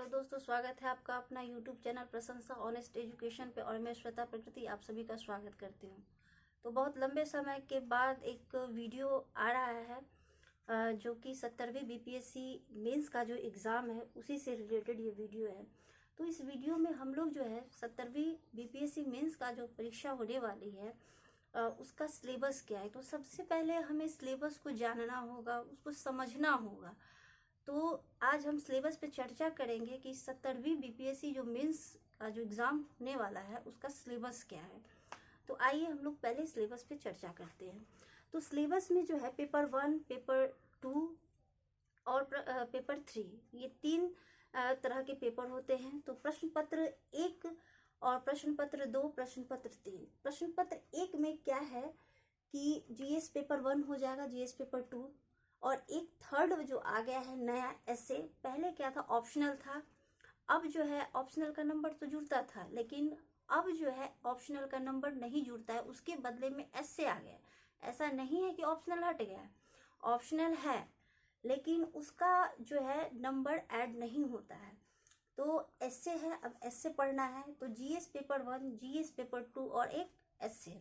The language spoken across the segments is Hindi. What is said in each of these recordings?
हेलो दोस्तों, स्वागत है आपका अपना यूट्यूब चैनल प्रशंसा ऑनेस्ट एजुकेशन पे। और मैं श्वेता प्रकृति आप सभी का स्वागत करती हूँ। तो बहुत लंबे समय के बाद एक वीडियो आ रहा है जो कि 70वीं बीपीएससी मेंस का जो एग्ज़ाम है उसी से रिलेटेड ये वीडियो है। तो इस वीडियो में हम लोग जो है 70वीं बीपीएससी मेंस का जो परीक्षा होने वाली है उसका सिलेबस क्या है। तो सबसे पहले हमें सिलेबस को जानना होगा, उसको समझना होगा। तो आज हम सिलेबस पे चर्चा करेंगे कि 70वीं बीपीएससी जो मेंस का जो एग्ज़ाम होने वाला है उसका सिलेबस क्या है। तो आइए हम लोग पहले सिलेबस पे चर्चा करते हैं। तो सिलेबस में जो है पेपर 1, पेपर 2 और पेपर 3, ये 3 तरह के पेपर होते हैं। तो प्रश्न पत्र 1 और प्रश्न पत्र 2, प्रश्न पत्र 3। प्रश्न पत्र 1 में क्या है कि जीएस पेपर 1 हो जाएगा, जीएस पेपर 2 और एक थर्ड जो आ गया है नया एसे। पहले क्या था, ऑप्शनल था। अब जो है ऑप्शनल का नंबर तो जुड़ता था, लेकिन अब जो है ऑप्शनल का नंबर नहीं जुड़ता है, उसके बदले में एसे आ गया। ऐसा नहीं है कि ऑप्शनल हट गया, ऑप्शनल है लेकिन उसका जो है नंबर ऐड नहीं होता है। तो एसे है, अब एसे पढ़ना है। तो जीएस पेपर 1, जीएस पेपर 2 और एक एसे।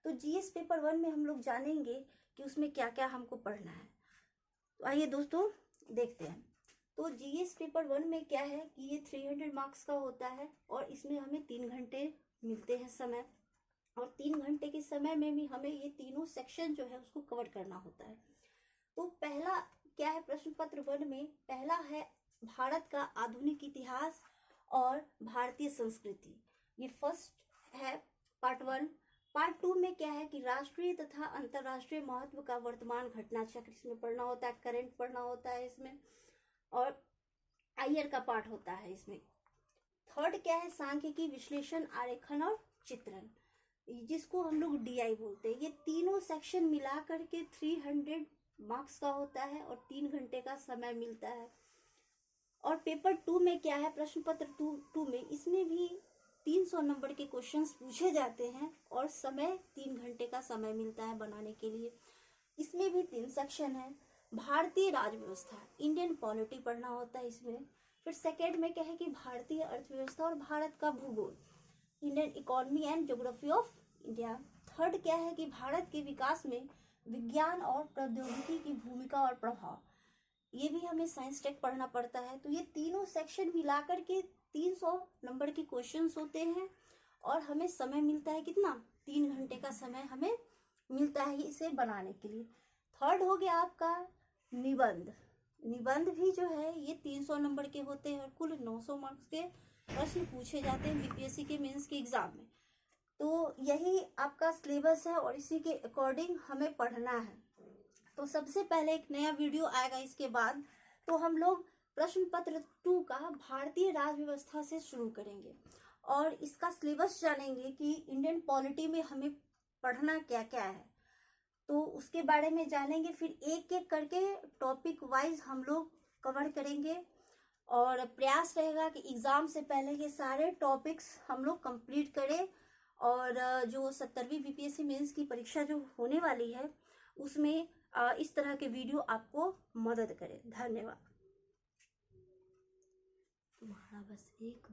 तो जीएस पेपर 1 में हम लोग जानेंगे कि उसमें क्या क्या हमको पढ़ना है। तो आइए दोस्तों देखते हैं। तो जीएस पेपर 1 में क्या है कि ये 300 मार्क्स का होता है और इसमें हमें 3 घंटे मिलते हैं समय। और 3 घंटे के समय में भी हमें ये तीनों सेक्शन जो है उसको कवर करना होता है। तो पहला क्या है प्रश्न पत्र 1 में, पहला है भारत का आधुनिक इतिहास और भारतीय संस्कृति। ये फर्स्ट है पार्ट 1। पार्ट 2 में क्या है कि राष्ट्रीय तथा अंतर्राष्ट्रीय महत्व का वर्तमान घटना चक्र इसमें पढ़ना होता है, करंट पढ़ना होता है इसमें, और आयर का पार्ट होता है इसमें। थर्ड क्या है, सांख्यिकी, विश्लेषण, आरेखन और चित्रण, जिसको हम लोग डीआई बोलते हैं। ये तीनों सेक्शन मिला करके 300 मार्क्स का होता है और 3 घंटे का समय मिलता है। और पेपर 2 में क्या है, प्रश्न पत्र 2 में, इसमें भी 300 नंबर के क्वेश्चंस पूछे जाते हैं और समय 3 घंटे का समय मिलता है बनाने के लिए। इसमें भी 3 सेक्शन है। भारतीय राज व्यवस्था, इंडियन पॉलिटी पढ़ना होता है इसमें। फिर सेकेंड में क्या है कि भारतीय अर्थव्यवस्था और भारत का भूगोल, Indian economy and geography of India. Third क्या है कि भारत के विकास में विज्ञान और प्रौद्योगिकी की भूमिका और प्रभाव, ये भी हमें साइंस टेक पढ़ना पड़ता है। तो ये तीनों सेक्शन मिलाकर के 300 नंबर के क्वेश्चंस होते हैं और हमें समय मिलता है कितना, 3 घंटे का समय हमें मिलता है इसे बनाने के लिए। थर्ड हो गया आपका निबंध। निबंध भी जो है ये 300 नंबर के होते हैं और कुल 900 मार्क्स के प्रश्न पूछे जाते हैं बीपीएससी के मेंस के एग्जाम में। तो यही आपका सिलेबस है और इसी के अकॉर्डिंग हमें पढ़ना है। तो सबसे पहले एक नया वीडियो आएगा इसके बाद। तो हम लोग प्रश्न पत्र 2 का भारतीय राज व्यवस्था से शुरू करेंगे और इसका सिलेबस जानेंगे कि इंडियन पॉलिटी में हमें पढ़ना क्या क्या है, तो उसके बारे में जानेंगे। फिर एक एक करके टॉपिक वाइज हम लोग कवर करेंगे और प्रयास रहेगा कि एग्जाम से पहले ये सारे टॉपिक्स हम लोग कंप्लीट करें और जो 70वीं बीपीएससी मेंस की परीक्षा जो होने वाली है उसमें इस तरह के वीडियो आपको मदद करे। धन्यवाद। तुम्हारा बस एक